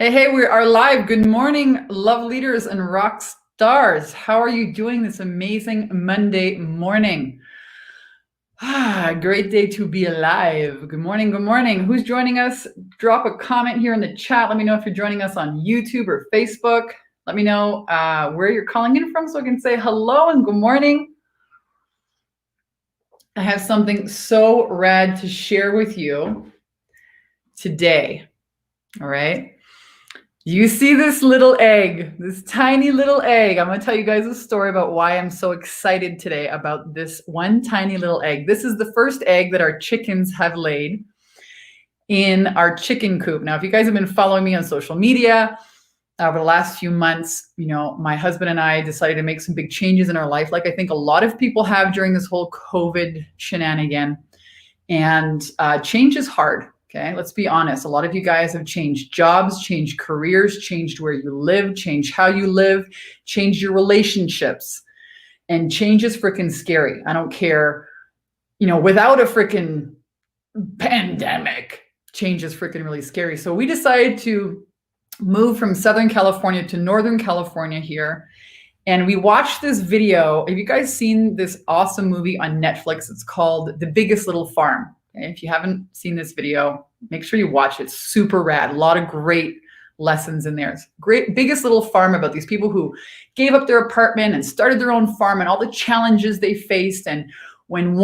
Hey, we are live. Good morning, love leaders and rock stars. How are you doing this amazing Monday morning? Great day to be alive. Good morning. Good morning. Who's joining us? Drop a comment here in the chat. Let me know if you're joining us on YouTube or Facebook. Let me know where you're calling in from so I can say hello and good morning. I have something so rad to share with you today. All right. You see this little egg, this tiny little egg. I'm going to tell you guys a story about why I'm so excited today about this one tiny little egg. This is the first egg that our chickens have laid in our chicken coop. Now, if you guys have been following me on social media over the last few months, you know, my husband and I decided to make some big changes in our life, like I think a lot of people have during this whole COVID shenanigan. And change is hard. Okay, let's be honest. A lot of you guys have changed jobs, changed careers, changed where you live, changed how you live, changed your relationships. And change is freaking scary. I don't care, you know, without a freaking pandemic, change is freaking really scary. So we decided to move from Southern California to Northern California here. And we watched this video. Have you guys seen this awesome movie on Netflix? It's called The Biggest Little Farm. Okay, if you haven't seen this video, make sure you watch it. It's super rad. A lot of great lessons in there. It's great, Biggest Little Farm, about these people who gave up their apartment and started their own farm and all the challenges they faced. And when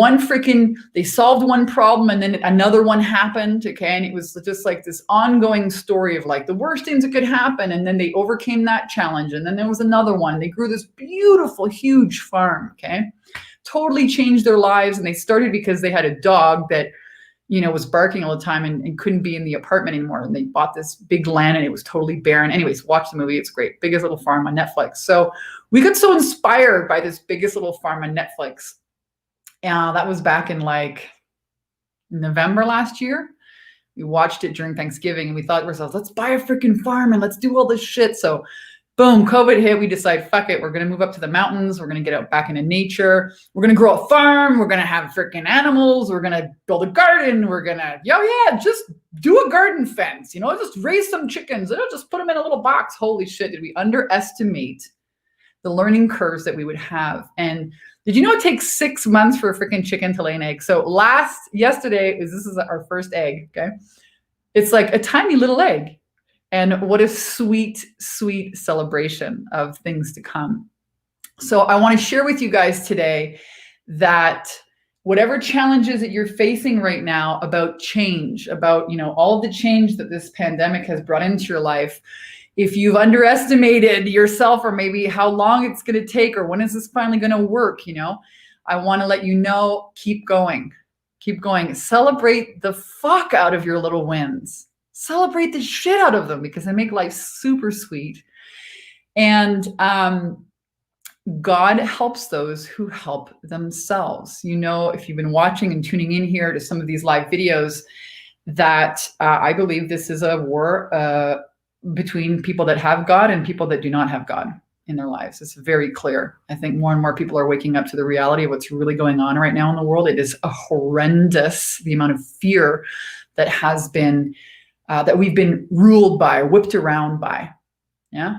they solved one problem and then another one happened, okay? And it was just like this ongoing story of like the worst things that could happen. And then they overcame that challenge. And then there was another one. They grew this beautiful, huge farm, okay? Totally changed their lives. And they started because they had a dog that, you know, was barking all the time and couldn't be in the apartment anymore. And they bought this big land and it was totally barren. Anyways, watch the movie. It's great. Biggest Little Farm on Netflix. So we got so inspired by this Biggest Little Farm on Netflix. That was back in like November last year. We watched it during Thanksgiving and we thought to ourselves, let's buy a freaking farm and let's do all this shit. So boom, COVID hit. We decide, fuck it. We're going to move up to the mountains. We're going to get out back into nature. We're going to grow a farm. We're going to have freaking animals. We're going to build a garden. We're going to, just do a garden fence, you know, just raise some chickens. Just put them in a little box. Holy shit. Did we underestimate the learning curves that we would have? And did you know it takes 6 months for a freaking chicken to lay an egg? So yesterday, this is our first egg, okay? It's like a tiny little egg. And what a sweet, sweet celebration of things to come. So I want to share with you guys today that whatever challenges that you're facing right now about change, about, you know, all the change that this pandemic has brought into your life, if you've underestimated yourself or maybe how long it's going to take or when is this finally going to work, you know, I want to let you know, keep going. Keep going. Celebrate the fuck out of your little wins. Celebrate the shit out of them because they make life super sweet. And God helps those who help themselves. You know, if you've been watching and tuning in here to some of these live videos, that I believe this is a war between people that have God and people that do not have God in their lives. It's very clear. I think more and more people are waking up to the reality of what's really going on right now in the world. It is a horrendous, the amount of fear that has been that we've been ruled by, whipped around by, yeah?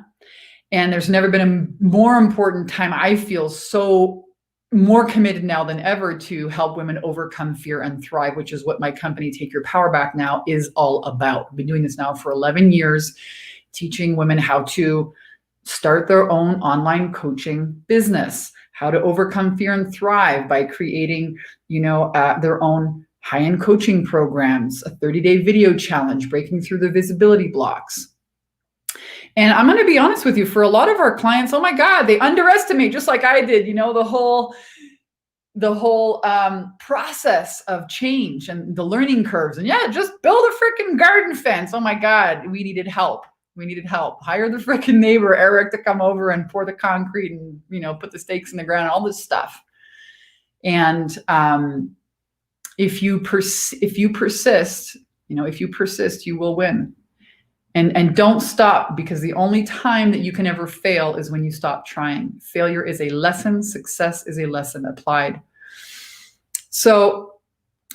And there's never been a more important time, I feel so more committed now than ever to help women overcome fear and thrive, which is what my company, Take Your Power Back Now, is all about. I've been doing this now for 11 years, teaching women how to start their own online coaching business, how to overcome fear and thrive by creating, you know, their own high-end coaching programs, a 30-day video challenge, breaking through the visibility blocks. And I'm going to be honest with you, for a lot of our clients, oh my God, they underestimate, just like I did, you know, the whole process of change and the learning curves. And yeah, just build a freaking garden fence. Oh my God, we needed help. We needed help. Hire the freaking neighbor, Eric, to come over and pour the concrete and, you know, put the stakes in the ground, all this stuff. And if you persist, you will win. And don't stop, because the only time that you can ever fail is when you stop trying. Failure is a lesson. Success is a lesson applied. So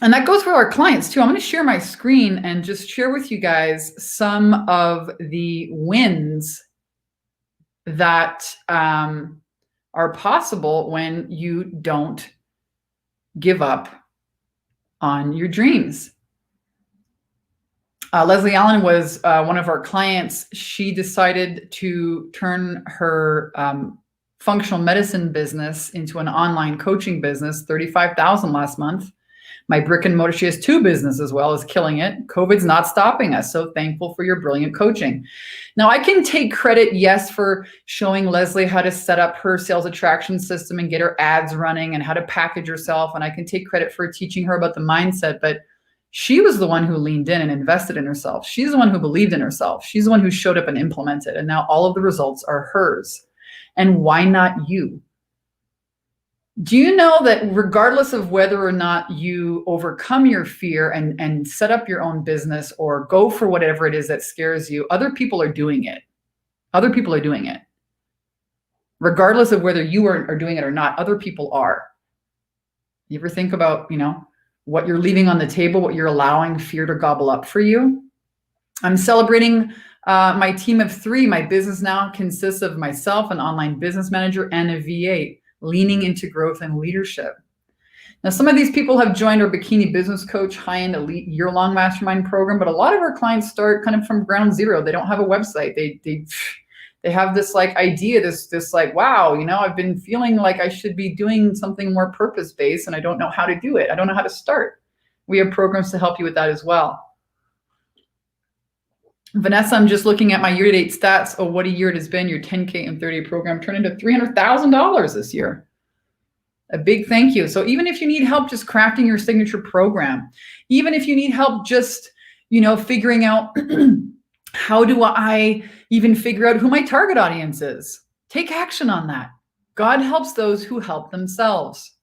And that goes for our clients too. I'm going to share my screen and just share with you guys some of the wins that are possible when you don't give up on your dreams. Leslie Allen was one of our clients. She decided to turn her functional medicine business into an online coaching business, $35,000 last month. My brick and mortar, she has 2 businesses as well, is killing it. COVID's not stopping us. So thankful for your brilliant coaching. Now I can take credit, yes, for showing Leslie how to set up her sales attraction system and get her ads running and how to package herself. And I can take credit for teaching her about the mindset, but she was the one who leaned in and invested in herself. She's the one who believed in herself. She's the one who showed up and implemented. And now all of the results are hers. And why not you? Do you know that regardless of whether or not you overcome your fear and set up your own business or go for whatever it is that scares you, other people are doing it. Other people are doing it. Regardless of whether you are doing it or not, other people are. You ever think about, what you're leaving on the table, what you're allowing fear to gobble up for you? I'm celebrating my team of 3. My business now consists of myself, an online business manager, and a VA, leaning into growth and leadership. Now, some of these people have joined our Bikini Business Coach high-end elite year-long mastermind program, but a lot of our clients start kind of from ground zero. They don't have a website. They have this like idea, this like, wow, I've been feeling like I should be doing something more purpose-based and I don't know how to do it. I don't know how to start. We have programs to help you with that as well. Vanessa, I'm just looking at my year-to-date stats. Oh, what a year it has been. Your 10K and 30-day program turned into $300,000 this year. A big thank you. So even if you need help just crafting your signature program, even if you need help just, figuring out how do I even figure out who my target audience is, take action on that. God helps those who help themselves.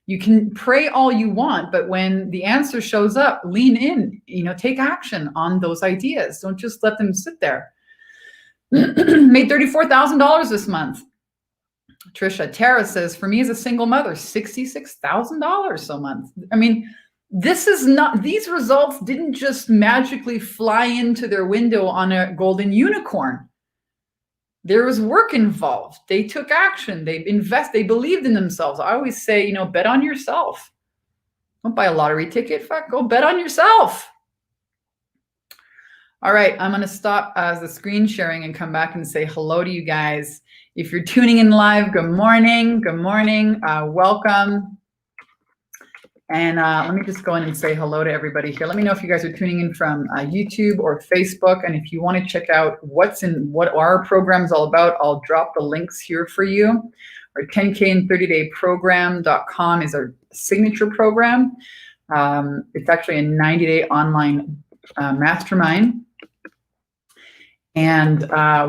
You can pray all you want, but when the answer shows up, lean in, take action on those ideas. Don't just let them sit there. Made $34,000 this month. Trisha, Tara says, for me as a single mother, $66,000 a month. I mean, these results didn't just magically fly into their window on a golden unicorn. There was work involved. They took action. They believed in themselves. I always say, bet on yourself. Don't buy a lottery ticket. Fuck, go bet on yourself. All right, I'm going to stop the screen sharing and come back and say hello to you guys. If you're tuning in live, good morning. Good morning. Welcome. And let me just go in and say hello to everybody here. Let me know if you guys are tuning in from YouTube or Facebook. And if you want to check out what our program's all about, I'll drop the links here for you. Our 10K and 30-day program.com is our signature program. It's actually a 90-day online mastermind. And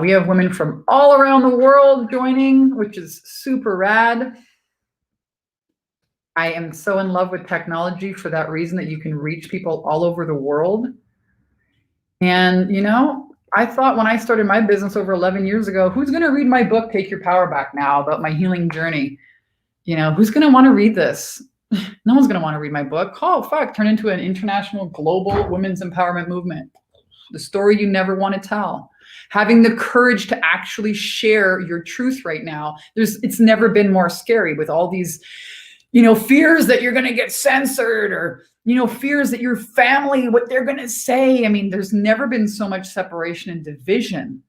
we have women from all around the world joining, which is super rad. I am so in love with technology for that reason, that you can reach people all over the world. And, I thought when I started my business over 11 years ago, who's going to read my book, Take Your Power Back Now, about my healing journey? Who's going to want to read this? No one's going to want to read my book. Oh, fuck, turn into an international global women's empowerment movement. The story you never want to tell. Having the courage to actually share your truth right now. It's never been more scary with all these fears that you're going to get censored, or, fears that your family, what they're going to say. I mean, there's never been so much separation and division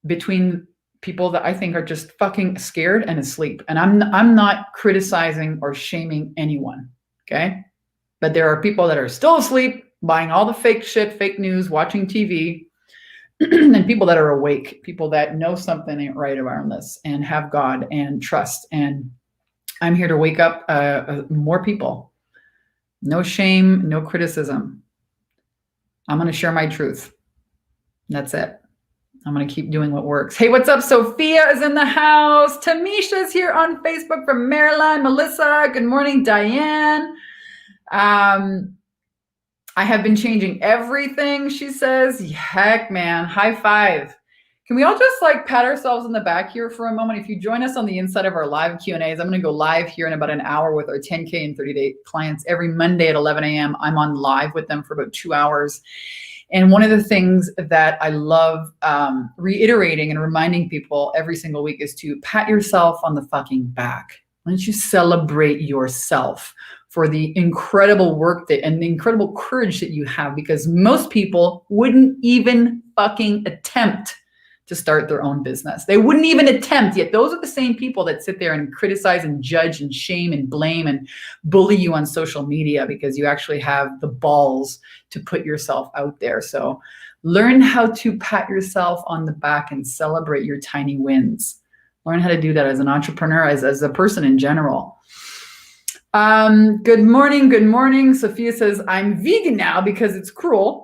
between people that I think are just fucking scared and asleep. And I'm not criticizing or shaming anyone. Okay. But there are people that are still asleep, buying all the fake shit, fake news, watching TV, and people that are awake, people that know something ain't right around this and have God and trust. And I'm here to wake up more people. No shame, no criticism. I'm going to share my truth. That's it. I'm going to keep doing what works. Hey, what's up? Sophia is in the house. Tamisha's here on Facebook from Maryland. Melissa, good morning. Diane. I have been changing everything, she says. Heck, man. High five. Can we all just like pat ourselves on the back here for a moment? If you join us on the inside of our live Q&As, I'm going to go live here in about an hour with our 10K and 30-day clients every Monday at 11 a.m. I'm on live with them for about 2 hours. And one of the things that I love reiterating and reminding people every single week is to pat yourself on the fucking back. Why don't you celebrate yourself for the incredible work that and the incredible courage that you have, because most people wouldn't even fucking attempt to start their own business. They wouldn't even attempt, yet those are the same people that sit there and criticize and judge and shame and blame and bully you on social media because you actually have the balls to put yourself out there. So learn how to pat yourself on the back and celebrate your tiny wins. Learn how to do that as an entrepreneur, as a person in general. Good morning, good morning. Sophia says, I'm vegan now because it's cruel.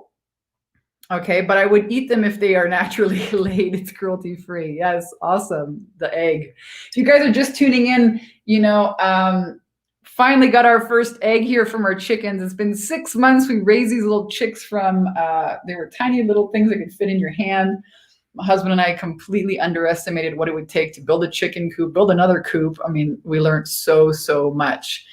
Okay, but I would eat them if they are naturally laid. It's cruelty-free. Yes, awesome. The egg. If you guys are just tuning in, you know, finally got our first egg here from our chickens. It's been 6 months. We raised these little chicks from, they were tiny little things that could fit in your hand. My husband and I completely underestimated what it would take to build a chicken coop, build another coop. I mean, we learned so much.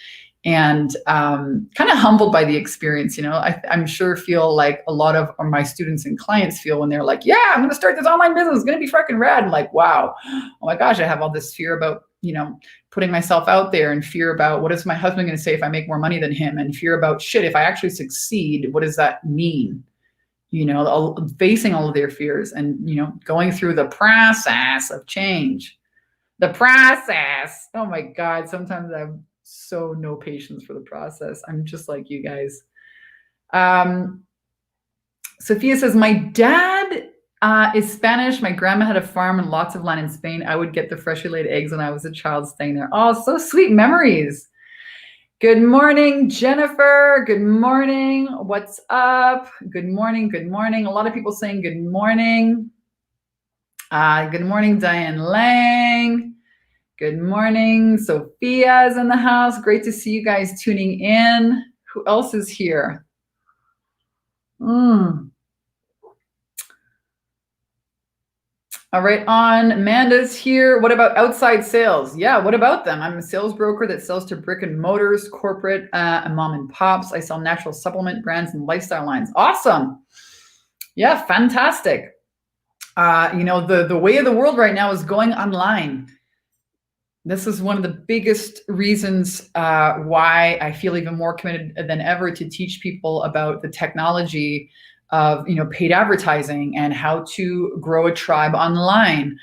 And kind of humbled by the experience. You know, I'm sure feel like a lot of my students and clients feel when they're like, yeah, I'm going to start this online business. It's going to be freaking rad. And like, wow, oh my gosh, I have all this fear about, you know, putting myself out there, and fear about what is my husband going to say if I make more money than him, and fear about shit, if I actually succeed, what does that mean? You know, facing all of their fears and, you know, going through the process of change. The process. Oh my God. Sometimes I'm so no patience for the process. I'm just like you guys. Sophia says, my dad is Spanish. My grandma had a farm and lots of land in Spain. I would get the freshly laid eggs when I was a child staying there. Oh, so sweet memories. Good morning, Jennifer. Good morning. What's up? Good morning. Good morning. A lot of people saying good morning. Good morning, Diane Lang. Good morning. Sophia's in the house. Great to see you guys tuning in. Who else is here? All right, on. Amanda's here. What about outside sales? Yeah, what about them? I'm a sales broker that sells to brick and mortars, corporate, and mom and pops. I sell natural supplement brands and lifestyle lines. Awesome. Yeah, fantastic. You know, the way of the world right now is going online. This is one of the biggest reasons why I feel even more committed than ever to teach people about the technology of, you know, paid advertising and how to grow a tribe online,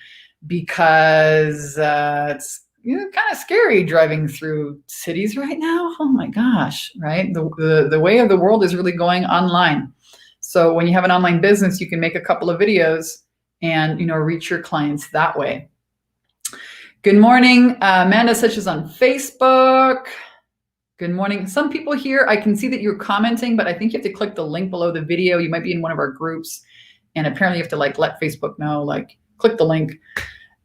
because it's, you know, kind of scary driving through cities right now. Oh my gosh, right? The way of the world is really going online. So when you have an online business, you can make a couple of videos and, you know, reach your clients that way. Good morning, Amanda, such as on Facebook. Good morning. Some people here, I can see that you're commenting, but I think you have to click the link below the video. You might be in one of our groups, and apparently you have to like let Facebook know, like click the link.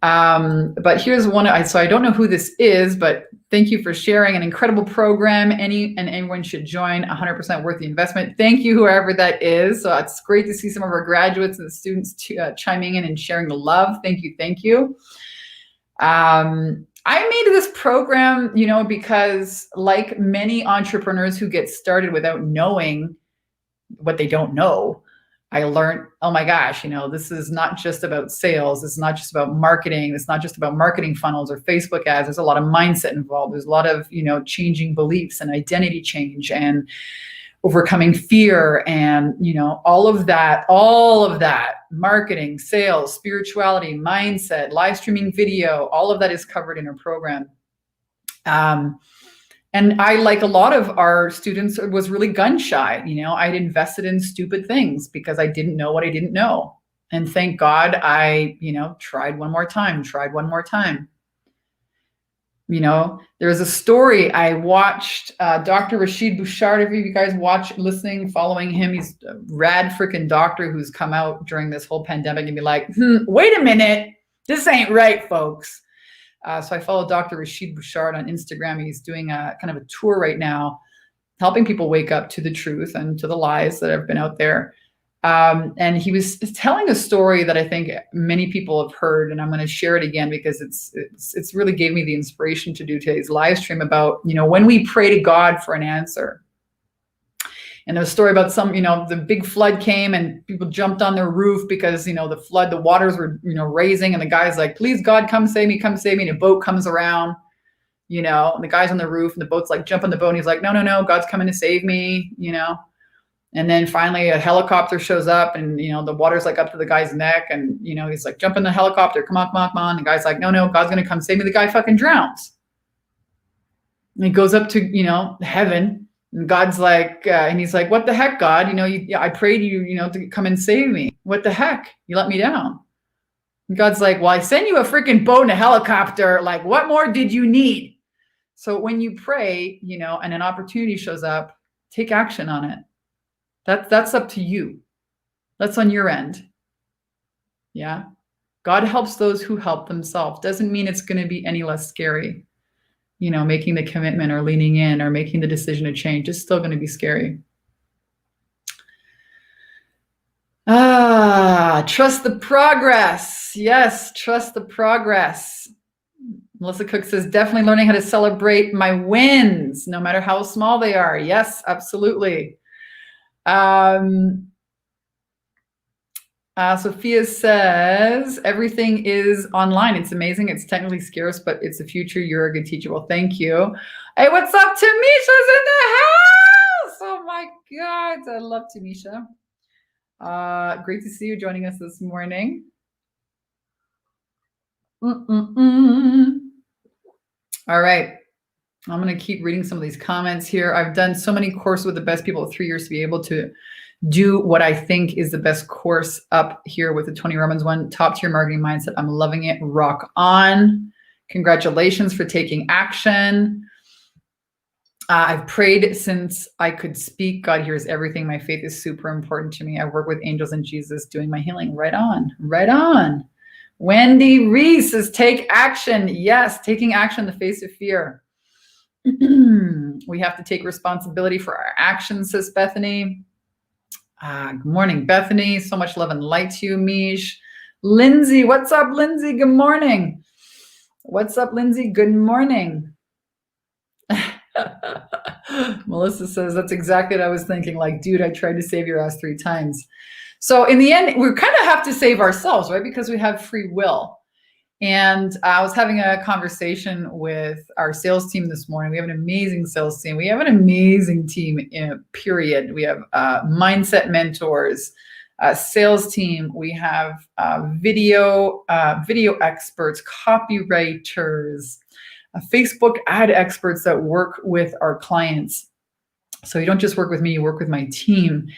But here's one. So I don't know who this is, but thank you for sharing an incredible program. Anyone should join. 100% worth the investment. Thank you, whoever that is. So it's great to see some of our graduates and students chiming in and sharing the love. Thank you. Thank you. I made this program, you know, because like many entrepreneurs who get started without knowing what they don't know, I learned, oh my gosh, you know, this is not just about sales. It's not just about marketing. It's not just about marketing funnels or Facebook ads. There's a lot of mindset involved. There's a lot of, you know, changing beliefs and identity change and overcoming fear and, you know, all of that, marketing, sales, spirituality, mindset, live streaming video, all of that is covered in our program. And I, like a lot of our students, was really gun shy. You know, I'd invested in stupid things because I didn't know what I didn't know. And thank God I, you know, tried one more time. You know, there's a story I watched, Dr. Rashid Bouchard. If you guys listening, following him, he's a rad freaking doctor who's come out during this whole pandemic and be like, wait a minute, this ain't right, folks. So I follow Dr. Rashid Bouchard on Instagram. He's doing a kind of a tour right now, helping people wake up to the truth and to the lies that have been out there. And he was telling a story that I think many people have heard, and I'm going to share it again because it's really gave me the inspiration to do today's live stream about, when we pray to God for an answer. And there's a story about the big flood came and people jumped on their roof because, the flood, the waters were, raising, and the guy's like, please God, come save me, come save me. And a boat comes around, and the guy's on the roof and the boat's like, jump on the boat. And he's like, no, God's coming to save me, And then finally a helicopter shows up and, the water's like up to the guy's neck. And, he's like, jump in the helicopter. Come on, come on, come on. The guy's like, no, God's going to come save me. The guy fucking drowns. And he goes up to, heaven. And God's like, and he's like, what the heck, God? I prayed you, to come and save me. What the heck? You let me down. And God's like, well, I sent you a freaking boat and a helicopter. Like, what more did you need? So when you pray, and an opportunity shows up, take action on it. That's up to you. That's on your end. Yeah. God helps those who help themselves. Doesn't mean it's going to be any less scary. Making the commitment or leaning in or making the decision to change is still going to be scary. Trust the progress. Yes, trust the progress. Melissa Cook says, definitely learning how to celebrate my wins, no matter how small they are. Yes, absolutely. Sophia says, everything is online. It's amazing. It's technically scarce, but it's the future. You're a good teacher. Well, thank you. Hey, what's up? Tamisha's in the house. Oh my God. I love Tamisha. Great to see you joining us this morning. All right. I'm going to keep reading some of these comments here. I've done so many courses with the best people 3 years to be able to do what I think is the best course up here with the Tony Robbins one, top tier marketing mindset. I'm loving it. Rock on. Congratulations for taking action. I've prayed since I could speak. God hears everything. My faith is super important to me. I work with angels and Jesus doing my healing. Right on. Right on. Wendy Reese says, take action. Yes, taking action in the face of fear. We have to take responsibility for our actions, says Bethany. Good morning, Bethany. So much love and light to you, Mish. Lindsay, what's up, Lindsay? Good morning. What's up, Lindsay? Good morning. Melissa says, that's exactly what I was thinking. Like, dude, I tried to save your ass 3 times. So in the end, we kind of have to save ourselves, right? Because we have free will. And I was having a conversation with our sales team this morning. We have an amazing sales team. We have an amazing team, period. We have mindset mentors, sales team. We have video experts, copywriters, Facebook ad experts that work with our clients. So you don't just work with me, you work with my team.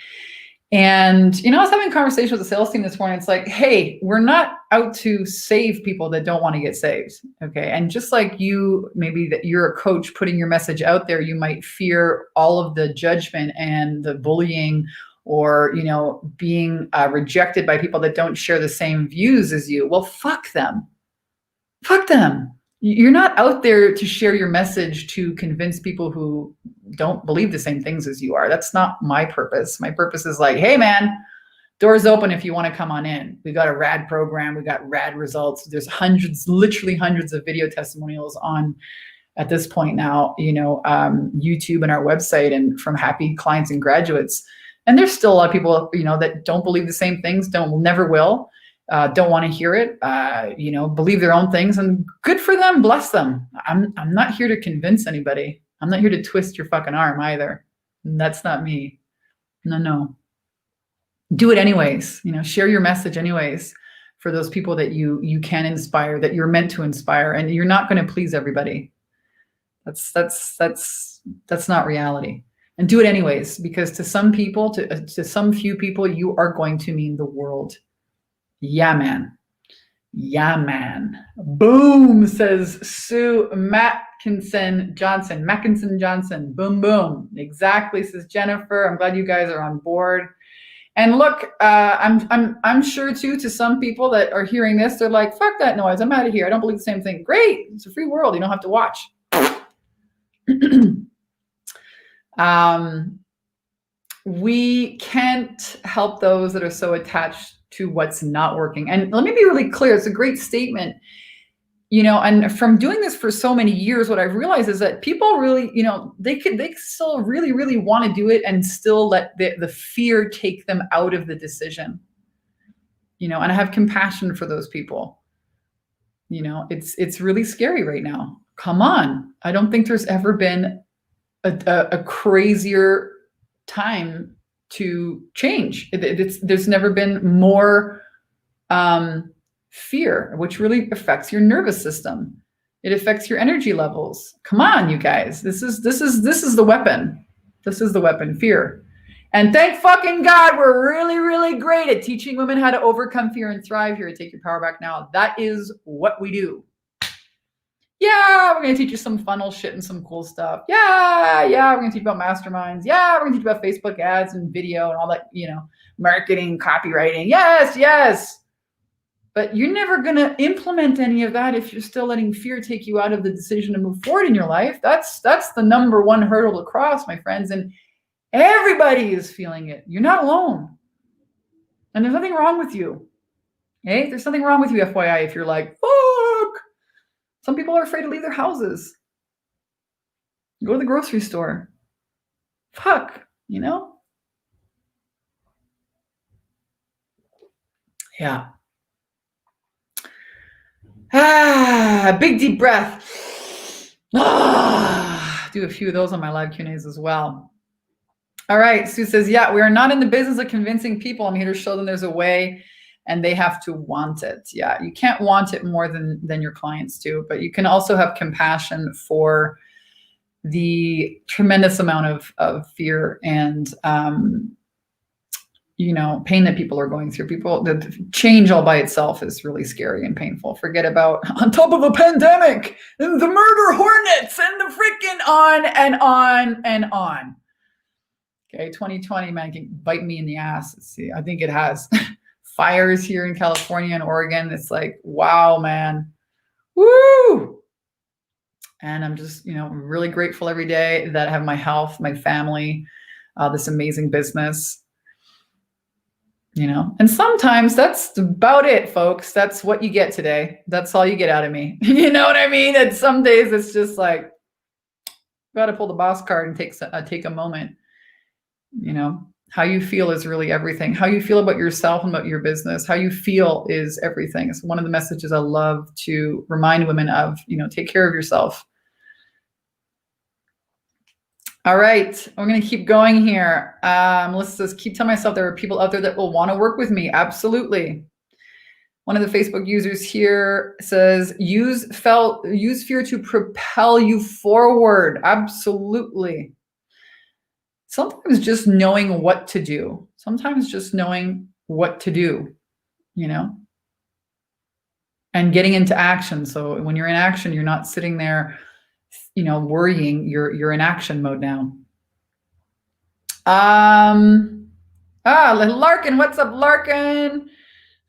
And, I was having a conversation with the sales team this morning. It's like, hey, we're not out to save people that don't want to get saved. Okay. And just like you, maybe that you're a coach putting your message out there, you might fear all of the judgment and the bullying or, being rejected by people that don't share the same views as you. Well, fuck them. Fuck them. You're not out there to share your message to convince people who don't believe the same things as you are. That's not my purpose. My purpose is like, hey man, doors open if you want to come on in. We got a rad program. We got rad results. There's literally hundreds of video testimonials on at this point now, YouTube and our website and from happy clients and graduates. And there's still a lot of people, that don't believe the same things, never will. Don't want to hear it, believe their own things, and good for them, bless them. I'm not here to convince anybody. I'm not here to twist your fucking arm either. That's not me. No. Do it anyways, share your message anyways for those people that you can inspire, that you're meant to inspire, and you're not going to please everybody. That's not reality. And do it anyways, because to some people, to some few people, you are going to mean the world. Yeah, man. Yeah, man. Boom, says Sue Mackinson Johnson. Boom, boom. Exactly, says Jennifer. I'm glad you guys are on board. And look, I'm sure too, to some people that are hearing this, they're like, fuck that noise. I'm out of here. I don't believe the same thing. Great. It's a free world. You don't have to watch. we can't help those that are so attached to what's not working. And let me be really clear. It's a great statement. And from doing this for so many years, what I've realized is that people really, they still really, really want to do it and still let the fear take them out of the decision. And I have compassion for those people. It's really scary right now. Come on. I don't think there's ever been a crazier time to change. There's never been more fear, which really affects your nervous system. It affects your energy levels. Come on, you guys. This is the weapon. This is the weapon, fear. And thank fucking God, we're really, really great at teaching women how to overcome fear and thrive here at Take Your Power Back Now. That is what we do. Yeah, we're going to teach you some funnel shit and some cool stuff. Yeah, we're going to teach about masterminds. Yeah, we're going to teach about Facebook ads and video and all that, marketing, copywriting. Yes. But you're never going to implement any of that if you're still letting fear take you out of the decision to move forward in your life. That's the number one hurdle to cross, my friends. And everybody is feeling it. You're not alone. And there's nothing wrong with you. Okay? There's nothing wrong with you, FYI, if you're like, fuck. Some people are afraid to leave their houses. Go to the grocery store. Fuck, Yeah. Big deep breath. Do a few of those on my live Q&As as well. All right, Sue says, yeah, we are not in the business of convincing people. I'm here to show them there's a way and they have to want it. Yeah, you can't want it more than your clients do, but you can also have compassion for the tremendous amount of fear and pain that people are going through. The change all by itself is really scary and painful. Forget about on top of a pandemic and the murder hornets and the freaking on and on and on. Okay, 2020, man, can bite me in the ass. Let's see, I think it has. Fires here in California and Oregon. It's like, wow, man. Woo! And I'm just, really grateful every day that I have my health, my family, this amazing business. And sometimes that's about it, folks. That's what you get today. That's all you get out of me. You know what I mean? And some days it's just like, got to pull the boss card and take a moment. How you feel is really everything. How you feel about yourself and about your business, how you feel is everything. It's one of the messages I love to remind women of, take care of yourself. All right, we're going to keep going here. Melissa says, keep telling myself there are people out there that will want to work with me. Absolutely. One of the Facebook users here says, use fear to propel you forward. Absolutely. Sometimes just knowing what to do. And getting into action. So when you're in action, you're not sitting there, worrying. You're in action mode now. Larkin, what's up, Larkin?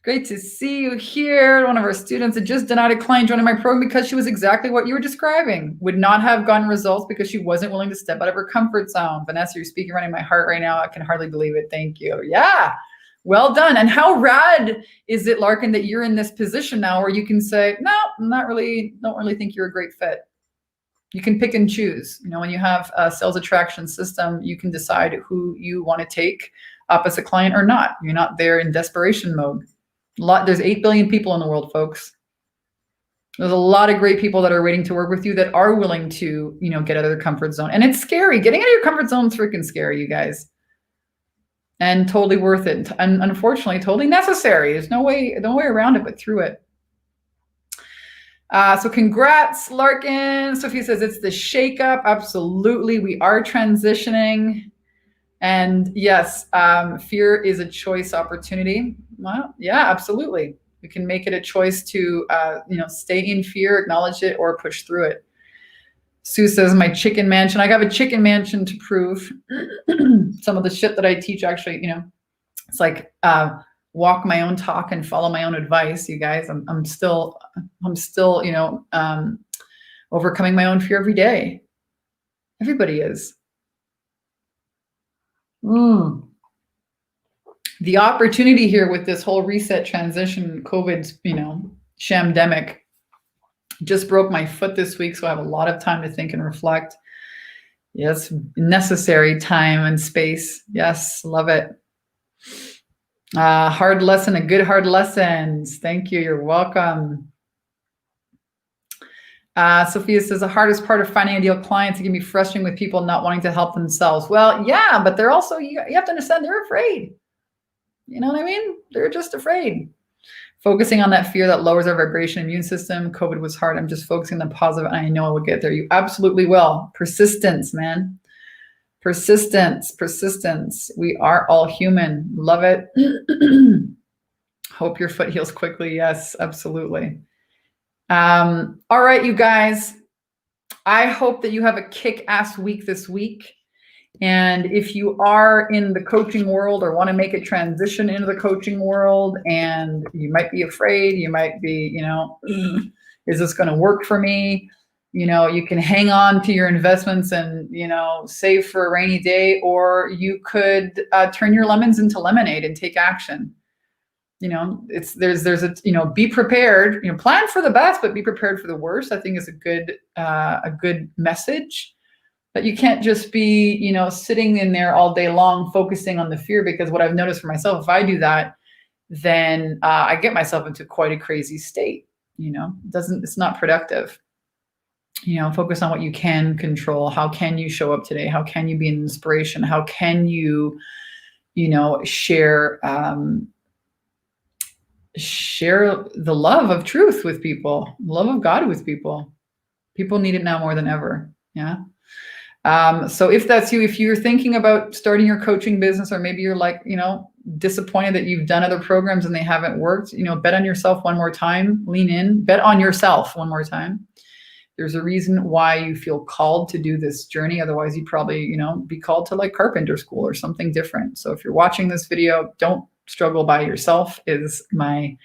Great to see you here. One of our students had just denied a client joining my program because she was exactly what you were describing. Would not have gotten results because she wasn't willing to step out of her comfort zone. Vanessa, you're speaking right in my heart right now. I can hardly believe it. Thank you. Yeah, well done. And how rad is it, Larkin, that you're in this position now where you can say, no, don't really think you're a great fit. You can pick and choose. When you have a sales attraction system, you can decide who you want to take up as a client or not. You're not there in desperation mode. There's 8 billion people in the world, folks. There's a lot of great people that are waiting to work with you that are willing to, get out of their comfort zone. And it's scary. Getting out of your comfort zone is freaking scary, you guys. And totally worth it. And unfortunately, totally necessary. There's no way around it but through it. So congrats, Larkin. Sophie says it's the shakeup. Absolutely. We are transitioning. And yes, fear is a choice opportunity. Well, yeah, absolutely. We can make it a choice to, stay in fear, acknowledge it, or push through it. Sue says, my chicken mansion. I got a chicken mansion to prove. Some of the shit that I teach actually, it's like walk my own talk and follow my own advice, you guys. I'm still, overcoming my own fear every day. Everybody is. The opportunity here with this whole reset transition, COVID, shamdemic, just broke my foot this week, so I have a lot of time to think and reflect. Yes, necessary time and space. Yes, love it. Hard lesson, a good hard lessons. Thank you. You're welcome. Sophia says the hardest part of finding ideal clients, it can be frustrating with people not wanting to help themselves. Well, yeah, but they're also, you have to understand they're afraid. You know what I mean? They're just afraid. Focusing on that fear that lowers our vibration immune system. COVID was hard. I'm just focusing on the positive and I know I will get there. You absolutely will. Persistence, man. Persistence. We are all human. Love it. Hope your foot heals quickly. Yes, absolutely. All right, you guys. I hope that you have a kick-ass week this week. And if you are in the coaching world or want to make a transition into the coaching world and you might be afraid, you might be, is this going to work for me? You can hang on to your investments and, save for a rainy day, or you could turn your lemons into lemonade and take action. There's a, be prepared, plan for the best, but be prepared for the worst, I think is a good message. But you can't just be, sitting in there all day long focusing on the fear, because what I've noticed for myself, if I do that, then I get myself into quite a crazy state. It's not productive. Focus on what you can control. How can you show up today? How can you be an inspiration? How can you, share the love of truth with people, love of God with people. People need it now more than ever. Yeah. So if that's you, if you're thinking about starting your coaching business, or maybe you're like, disappointed that you've done other programs and they haven't worked, bet on yourself one more time, lean in, bet on yourself one more time. There's a reason why you feel called to do this journey. Otherwise you'd probably, be called to like carpenter school or something different. So if you're watching this video, don't struggle by yourself is my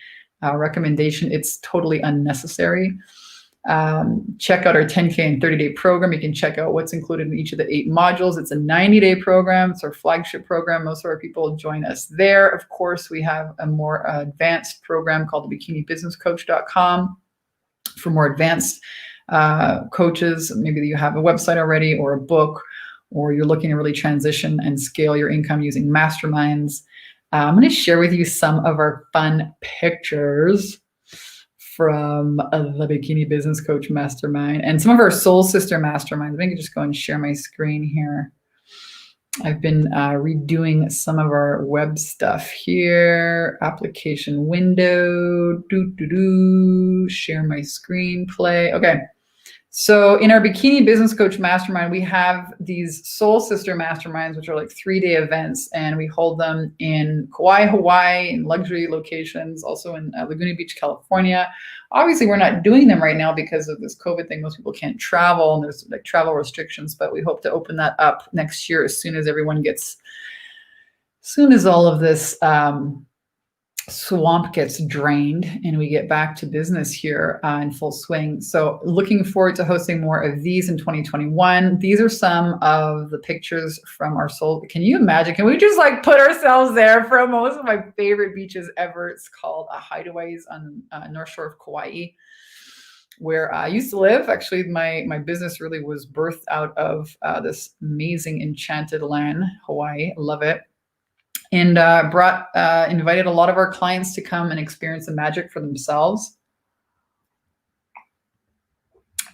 recommendation. It's totally unnecessary. Check out our 10K and 30-day program. You can check out what's included in each of the 8 modules. It's a 90-day program. It's our flagship program. Most of our people join us there. Of course, we have a more advanced program called the bikinibusinesscoach.com for more advanced coaches. Maybe you have a website already or a book, or you're looking to really transition and scale your income using masterminds. I'm going to share with you some of our fun pictures from the Bikini Business Coach Mastermind and some of our soul sister masterminds. I can just go and share my screen here. I've been redoing some of our web stuff here. Application window, share my screen, play. Okay. So in our Bikini Business Coach Mastermind, we have these soul sister masterminds, which are like 3-day events, and we hold them in Kauai, Hawaii, in luxury locations, also in Laguna Beach, California. Obviously, we're not doing them right now because of this COVID thing. Most people can't travel, and there's like travel restrictions, but we hope to open that up next year as soon as all of this swamp gets drained and we get back to business here in full swing. So looking forward to hosting more of these in 2021. These are some of the pictures from our soul. Can you imagine? Can we just like put ourselves there for most of my favorite beaches ever? It's called Hideaways on North Shore of Kauai, where I used to live. Actually, my business really was birthed out of this amazing enchanted land, Hawaii. Love it. And invited a lot of our clients to come and experience the magic for themselves.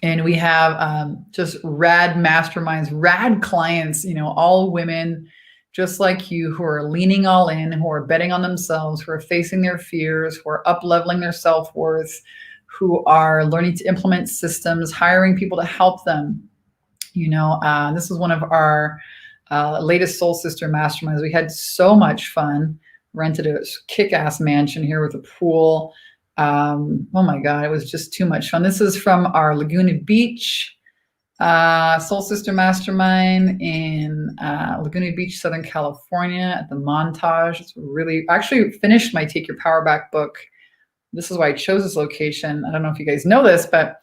And we have just rad masterminds, rad clients, all women just like you, who are leaning all in, who are betting on themselves, who are facing their fears, who are up-leveling their self-worth, who are learning to implement systems, hiring people to help them. This is one of our latest Soul Sister Masterminds. We had so much fun. Rented a kick-ass mansion here with a pool. Oh my God, it was just too much fun. This is from our Laguna Beach Soul Sister Mastermind in Laguna Beach, Southern California at the Montage. It's really, I actually finished my Take Your Power Back book. This is why I chose this location. I don't know if you guys know this, but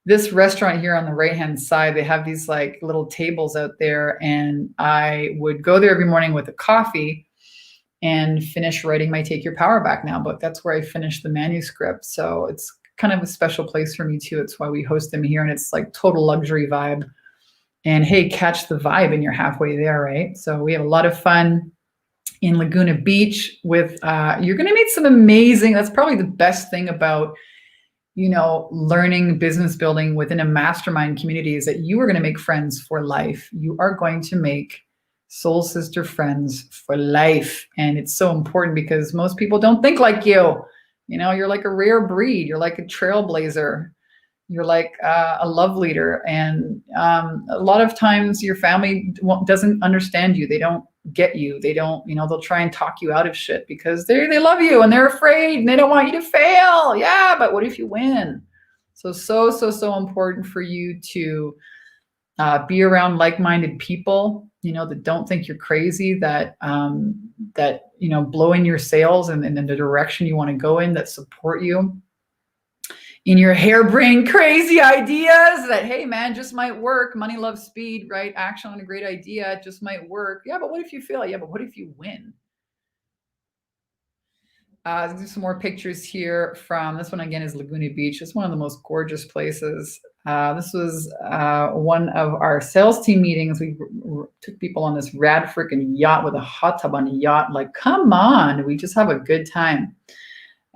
this restaurant here on the right-hand side, they have these like little tables out there, and I would go there every morning with a coffee and finish writing my Take Your Power Back Now book. That's where I finished the manuscript. So it's kind of a special place for me too. It's why we host them here, and it's like total luxury vibe. And hey, catch the vibe and you're halfway there, right? So we have a lot of fun in Laguna Beach with, you're gonna meet some amazing, that's probably the best thing about, you know, learning business building within a mastermind community is that you are going to make friends for life. You are going to make soul sister friends for life. And it's so important because most people don't think like you. You know, you're like a rare breed. You're like a trailblazer. You're like a love leader. And a lot of times your family doesn't understand you. They don't get you. They don't, you know, they'll try and talk you out of shit because they love you and they're afraid and they don't want you to fail. Yeah, but what if you win? So important for you to be around like-minded people, you know, that don't think you're crazy, that you know, blow in your sails and in the direction you want to go in, that support you in your harebrained crazy ideas that, hey man, just might work. Money loves speed, right? Action on a great idea, it just might work. Yeah, but what if you fail? Yeah, but what if you win? Let's do some more pictures here from, this one again is Laguna Beach. It's one of the most gorgeous places. This was one of our sales team meetings. We took people on this rad freaking yacht with a hot tub on the yacht. Like, come on, we just have a good time.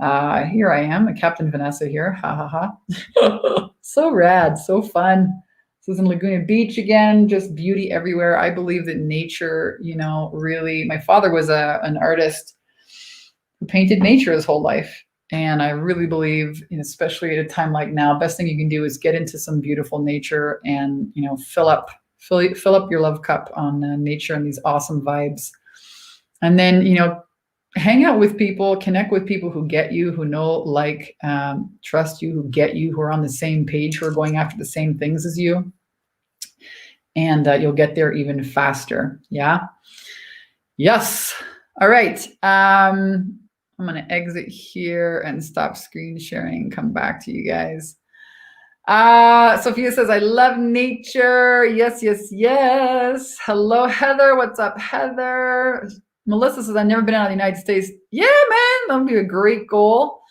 Here I am, Captain Vanessa here. Ha ha ha. So rad, so fun. This is in Laguna Beach again, just beauty everywhere. I believe that nature, you know, really, my father was an artist who painted nature his whole life. And I really believe, and especially at a time like now, best thing you can do is get into some beautiful nature and, you know, fill up your love cup on nature and these awesome vibes. And then, you know, hang out with people, connect with people who get you, who know, like, trust you, who get you, who are on the same page, who are going after the same things as you. And you'll get there even faster. Yeah. Yes. All right. I'm going to exit here and stop screen sharing, come back to you guys. Sophia says, I love nature. Yes, yes, yes. Hello, Heather. What's up, Heather? Melissa says, I've never been out of the United States. Yeah, man, that would be a great goal.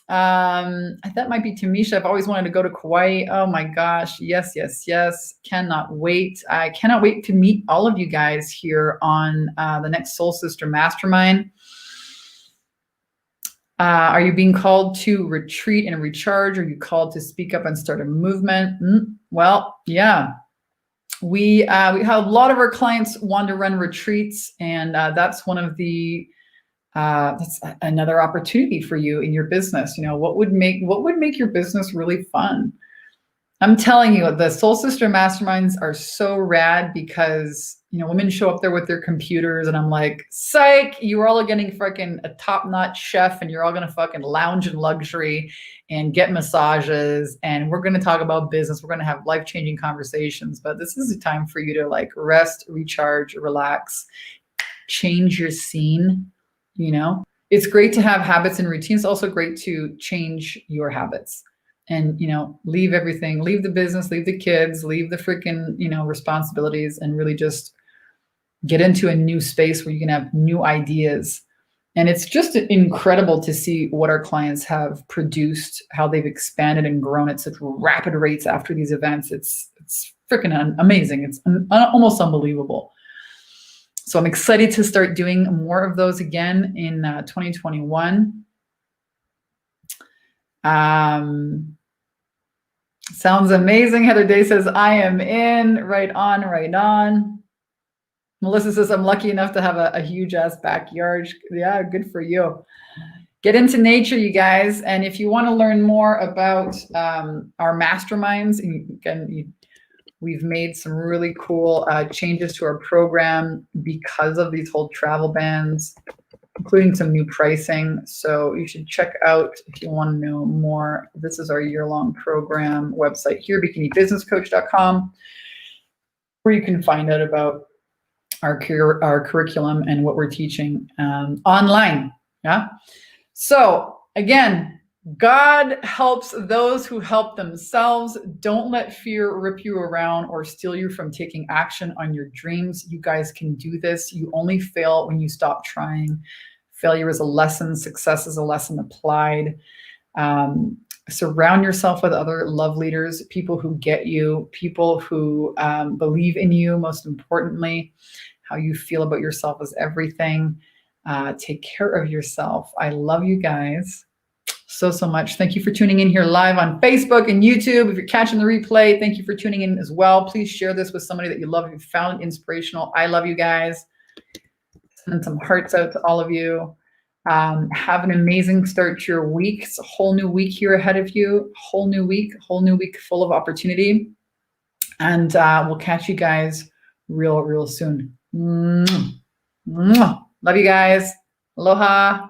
That might be Tamisha. I've always wanted to go to Kauai. Oh my gosh. Yes, yes, yes. Cannot wait. I cannot wait to meet all of you guys here on the next Soul Sister Mastermind. Are you being called to retreat and recharge? Are you called to speak up and start a movement? Well, yeah. We have a lot of our clients want to run retreats, and that's one of the that's another opportunity for you in your business. You know, what would make your business really fun? I'm telling you, the Soul Sister Masterminds are so rad because, you know, women show up there with their computers and I'm like, psych, you're all getting freaking a top-notch chef and you're all going to fucking lounge in luxury and get massages. And we're going to talk about business. We're going to have life-changing conversations. But this is a time for you to like rest, recharge, relax, change your scene. You know, it's great to have habits and routines. It's also great to change your habits. And, you know, leave everything, leave the business, leave the kids, leave the freaking, you know, responsibilities, and really just get into a new space where you can have new ideas. And it's just incredible to see what our clients have produced, how they've expanded and grown at such rapid rates after these events. It's freaking amazing. It's almost unbelievable. So I'm excited to start doing more of those again in 2021. Sounds amazing. Heather Day says, I am in. Right on, right on. Melissa says, I'm lucky enough to have a huge ass backyard. Yeah, good for you. Get into nature, you guys. And if you want to learn more about our masterminds, and again, we've made some really cool changes to our program because of these whole travel bans, including some new pricing. So you should check out if you want to know more. This is our year-long program website here, bikinibusinesscoach.com, where you can find out about our curriculum and what we're teaching online. Yeah. So again, God helps those who help themselves. Don't let fear rip you around or steal you from taking action on your dreams. You guys can do this. You only fail when you stop trying. Failure is a lesson. Success is a lesson applied. Surround yourself with other love leaders, people who get you, people who believe in you. Most importantly, how you feel about yourself is everything. Take care of yourself. I love you guys so much. Thank you for tuning in here live on Facebook and YouTube. If you're catching the replay, thank you for tuning in as well. Please share this with somebody that you love, if you found it inspirational. I love you guys. Send some hearts out to all of you. Have an amazing start to your week. It's a whole new week here ahead of you. Whole new week full of opportunity. And we'll catch you guys real soon. Mwah. Mwah. Love you guys. Aloha.